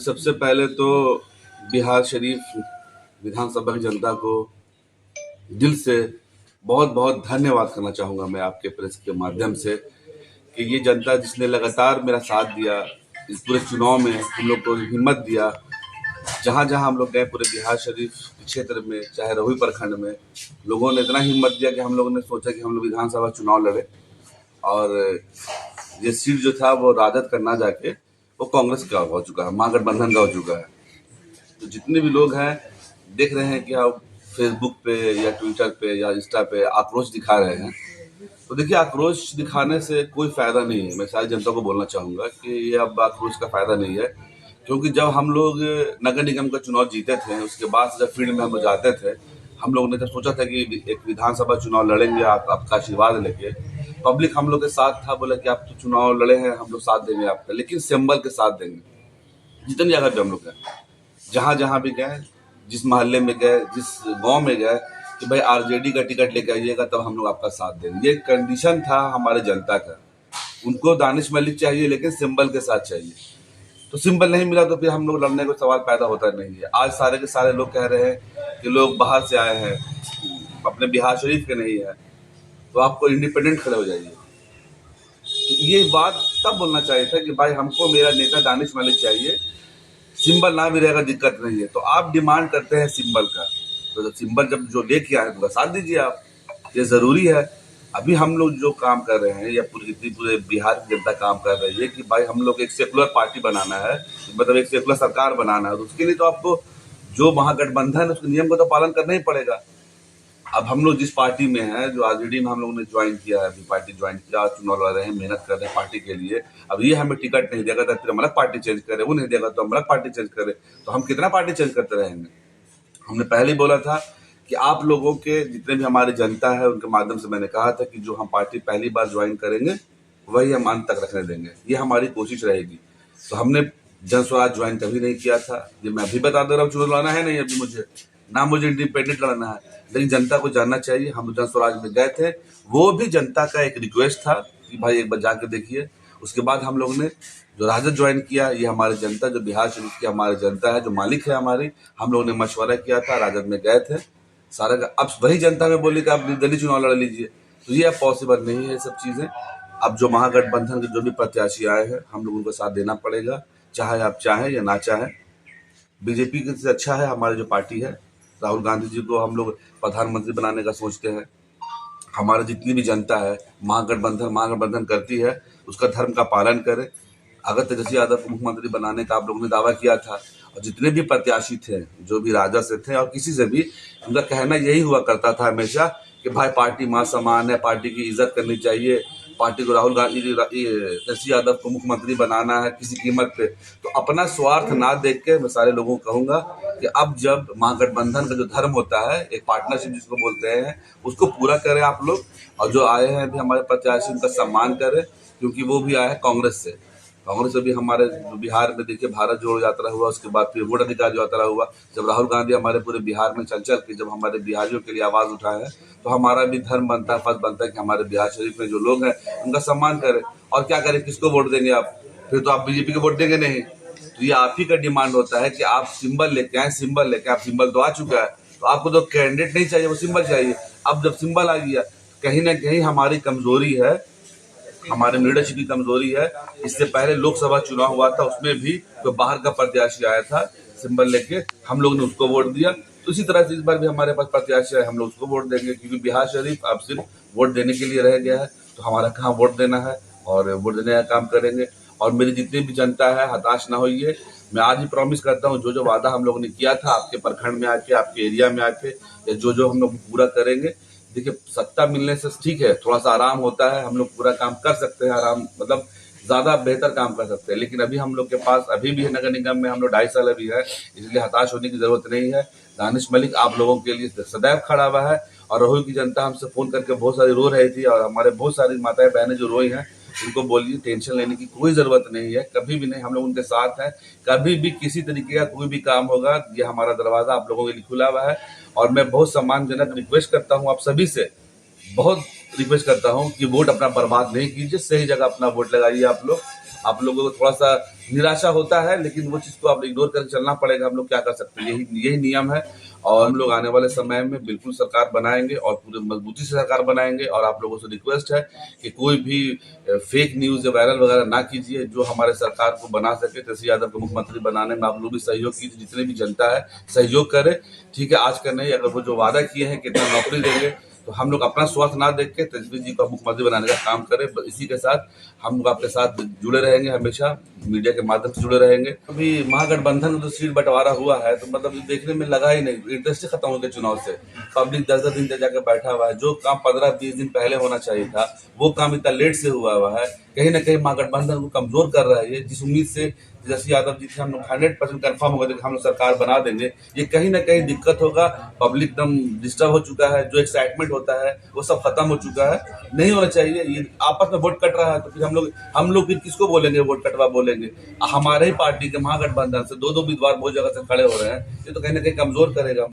सबसे पहले तो बिहार शरीफ विधानसभा की जनता को दिल से बहुत बहुत धन्यवाद करना चाहूँगा मैं आपके प्रेस के माध्यम से कि ये जनता जिसने लगातार मेरा साथ दिया इस पूरे चुनाव में, हम लोग को हिम्मत दिया। जहाँ जहाँ हम लोग गए पूरे बिहार शरीफ क्षेत्र में, चाहे रहुई प्रखंड में, लोगों ने इतना हिम्मत दिया कि हम लोगों ने सोचा कि हम लोग विधानसभा चुनाव लड़े और ये सीट जो था वो राजद का ना जाके वो कांग्रेस का हो चुका है, महागठबंधन का हो चुका है। तो जितने भी लोग हैं देख रहे हैं कि आप फेसबुक पे या ट्विटर पे या इंस्टा पे आक्रोश दिखा रहे हैं, तो देखिए आक्रोश दिखाने से कोई फायदा नहीं है। मैं सारी जनता को बोलना चाहूँगा कि ये अब आक्रोश का फायदा नहीं है, क्योंकि जब हम लोग नगर निगम का चुनाव जीते थे, उसके बाद जब फील्ड में हम जाते थे, हम लोगों ने जब सोचा था कि एक विधानसभा चुनाव लड़ेंगे आपका आशीर्वाद लेके, पब्लिक हम लोग के साथ था, बोला कि आप तो चुनाव लड़े हैं, हम लोग साथ देंगे आपका, लेकिन सिंबल के साथ देंगे। जितनी जगह पे हम लोग गए, जहाँ जहाँ भी गए, जिस मोहल्ले में गए, जिस गांव में गए कि भाई आरजेडी का टिकट लेके आइएगा तब हम लोग आपका साथ देंगे। ये कंडीशन था हमारे जनता का। उनको दानिश मलिक चाहिए लेकिन सिंबल के साथ चाहिए। तो सिंबल नहीं मिला तो फिर हम लोग लड़ने को सवाल पैदा होता नहीं है। आज सारे के सारे लोग कह रहे हैं कि लोग बाहर से आए हैं, अपने बिहार शरीफ के नहीं है, तो आपको इंडिपेंडेंट खड़े हो जाइए। तो ये बात तब बोलना चाहिए था कि भाई हमको मेरा नेता दानिश मलिक चाहिए, सिंबल ना भी रहेगा दिक्कत नहीं है। तो आप डिमांड करते हैं सिंबल का, तो सिंबल जब जो लेके आए तो साथ दीजिए आप, ये ज़रूरी है। अभी हम लोग जो काम कर रहे हैं या पूरे बिहार की जनता काम कर रही है कि भाई हम लोग एक सेकुलर पार्टी बनाना है, मतलब एक सेकुलर सरकार बनाना है, तो उसके लिए तो आपको जो महागठबंधन है उसके नियम को तो पालन करना ही पड़ेगा। अब हम लोग जिस पार्टी में हैं, जो आरजेडी में हम लोगों ने ज्वाइन किया है, अभी पार्टी ज्वाइन किया, चुनाव लड़ रहे हैं, मेहनत कर रहे हैं पार्टी के लिए। अब ये हमें टिकट नहीं देगा तो फिर हम अलग पार्टी चेंज करें, वो नहीं देगा तो हम अलग पार्टी चेंज करें, तो हम कितना पार्टी चेंज करते रहेंगे। हमने पहले ही बोला था कि आप लोगों के जितने भी हमारी जनता है उनके माध्यम से मैंने कहा था कि जो हम पार्टी पहली बार ज्वाइन करेंगे वही हम अंत तक रखने देंगे, ये हमारी कोशिश रहेगी। तो हमने जन स्वराज ज्वाइन कभी नहीं किया था, ये मैं अभी बता दे रहा हूँ। चुनाव लड़ना है नहीं अभी मुझे, ना मुझे इंडिपेंडेंट लड़ना है, लेकिन जनता को जानना चाहिए। हम जन स्वराज में गए थे, वो भी जनता का एक रिक्वेस्ट था कि भाई एक बार जाके देखिए। उसके बाद हम लोग ने जो राजद ज्वाइन किया, ये हमारी जनता जो बिहार शरीफ की हमारी जनता है, जो मालिक है हमारी, हम लोगों ने मशवरा किया था, राजद में गए थे सारा का। अब वही जनता में बोली कि आप निर्दलीय चुनाव लड़ लीजिए, तो ये अब पॉसिबल नहीं है ये सब चीज़ें। अब जो महागठबंधन के जो भी प्रत्याशी आए हैं, हम लोग उनको साथ देना पड़ेगा, चाहे आप चाहें या ना चाहें। बीजेपी से अच्छा है हमारी जो पार्टी है, राहुल गांधी जी को हम लोग प्रधानमंत्री बनाने का सोचते हैं। हमारा जितनी भी जनता है, महागठबंधन करती है, उसका धर्म का पालन करे। अगर तेजस्वी यादव को मुख्यमंत्री बनाने का आप लोगों ने दावा किया था, और जितने भी प्रत्याशी थे, जो भी राजा से थे और किसी से भी, उनका कहना यही हुआ करता था हमेशा कि भाई पार्टी मां समान है, पार्टी की इज्जत करनी चाहिए, पार्टी को राहुल गांधी तेजस्वी यादव को मुख्यमंत्री बनाना है किसी कीमत पे। तो अपना स्वार्थ ना देख के मैं सारे लोगों को कहूंगा कि अब जब महागठबंधन का जो धर्म होता है, एक पार्टनरशिप जिसको बोलते हैं, उसको पूरा करें आप लोग। और जो आए हैं अभी हमारे प्रत्याशी, उनका सम्मान करें, क्योंकि वो भी आए हैं कांग्रेस से। कांग्रेस अभी हमारे बिहार में देखिए भारत जोड़ो यात्रा हुआ, उसके बाद फिर वोट अधिकार यात्रा हुआ। जब राहुल गांधी हमारे पूरे बिहार में चल के जब हमारे बिहारियों के लिए आवाज़ उठाए हैं, तो हमारा भी धर्म बनता है, फर्ज बनता है कि हमारे बिहार शरीफ में जो लोग हैं उनका सम्मान करें। और क्या करें, किसको वोट देंगे आप? फिर तो आप बीजेपी को वोट देंगे नहीं। तो ये आप ही का डिमांड होता है कि आप सिंबल लेके आए, सिंबल लेके। आप सिंबल तो आ चुका है, तो आपको तो कैंडिडेट नहीं चाहिए, वो सिंबल चाहिए। अब जब सिंबल आ गया, कहीं ना कहीं हमारी कमजोरी है, हमारे लीडरशिप की कमजोरी है। इससे पहले लोकसभा चुनाव हुआ था, उसमें भी तो बाहर का प्रत्याशी आया था सिंबल लेके, हम लोग ने उसको वोट दिया। तो इसी तरह से इस बार भी हमारे पास प्रत्याशी है, हम लोग उसको वोट देंगे, क्योंकि बिहार शरीफ अब सिर्फ वोट देने के लिए रह गया है। तो हमारा कहाँ वोट देना है, और वोट देने का काम करेंगे। और मेरी जितनी भी जनता है, हताश ना होइए। मैं आज ही प्रॉमिस करता हूँ, जो जो वादा हम लोगों ने किया था आपके प्रखंड में आके, आपके एरिया में आके, या जो हम लोग पूरा करेंगे। देखिए, सत्ता मिलने से ठीक है, थोड़ा सा आराम होता है, हम लोग पूरा काम कर सकते हैं, आराम मतलब ज़्यादा बेहतर काम कर सकते हैं। लेकिन अभी हम लोग के पास अभी भी है, नगर निगम में हम लोग 2.5 साल अभी है, इसलिए हताश होने की ज़रूरत नहीं है। दानिश मलिक आप लोगों के लिए सदैव खड़ा हुआ है। और रहुई की जनता हमसे फ़ोन करके बहुत सारी रो रही थी, और हमारे बहुत सारी माताएं बहनें जो रोई हैं, उनको बोलिए टेंशन लेने की कोई ज़रूरत नहीं है, कभी भी नहीं। हम लोग उनके साथ हैं। कभी भी किसी तरीके का कोई भी काम होगा, ये हमारा दरवाज़ा आप लोगों के लिए खुला हुआ है। और मैं बहुत सम्मानजनक रिक्वेस्ट करता हूँ आप सभी से, बहुत रिक्वेस्ट करता हूँ कि वोट अपना बर्बाद नहीं कीजिए, सही जगह अपना वोट लगाइए आप लोग। आप लोगों को थोड़ा सा निराशा होता है, लेकिन वो चीज़ को आप इग्नोर करके चलना पड़ेगा। हम लोग क्या कर सकते हैं, यही नियम है। और हम लोग आने वाले समय में बिल्कुल सरकार बनाएंगे और पूरे मजबूती से सरकार बनाएंगे। और आप लोगों से रिक्वेस्ट है कि कोई भी फेक न्यूज़ या वायरल वगैरह ना कीजिए, जो हमारे सरकार को बना सके। तेजस्वी यादव को मुख्यमंत्री बनाने में आप लोग भी सहयोग कीजिए, जितनी भी जनता है सहयोग करे, ठीक है। आज का नहीं, अगर वो जो वादा किए हैं कितना नौकरी देंगे, तो हम लोग अपना स्वार्थ ना देख के तेजस्वी जी को मुख्यमंत्री बनाने का काम करें। इसी के साथ हम लोग आपके साथ जुड़े रहेंगे, हमेशा मीडिया के माध्यम से जुड़े रहेंगे। अभी महागठबंधन में जो सीट बंटवारा हुआ है, तो मतलब देखने में लगा ही नहीं, इंटरेस्ट ही खत्म हो गया चुनाव से। पब्लिक 10-10 दिन तक जाकर बैठा हुआ है। जो काम 15-20 दिन पहले होना चाहिए था, वो काम इतना लेट से हुआ है। कहीं ना कहीं महागठबंधन को कमजोर कर रहा है। ये जिस उम्मीद से तेजस्वी यादव जी थे, हम लोग 100% कन्फर्म हो गए थे कि हम लोग सरकार बना देंगे, ये कहीं ना कहीं दिक्कत होगा। पब्लिक एकदम डिस्टर्ब हो चुका है, जो एक्साइटमेंट होता है वो सब खत्म हो चुका है। नहीं होना चाहिए। ये आपस में वोट कट रहा है, तो फिर हम लोग फिर किसको बोलेंगे वोट कटवा बोलेंगे। हमारे ही पार्टी के महागठबंधन से दो उम्मीदवार बहुत जगह से खड़े हो रहे हैं, ये तो कहीं ना कहीं कमजोर करेगा।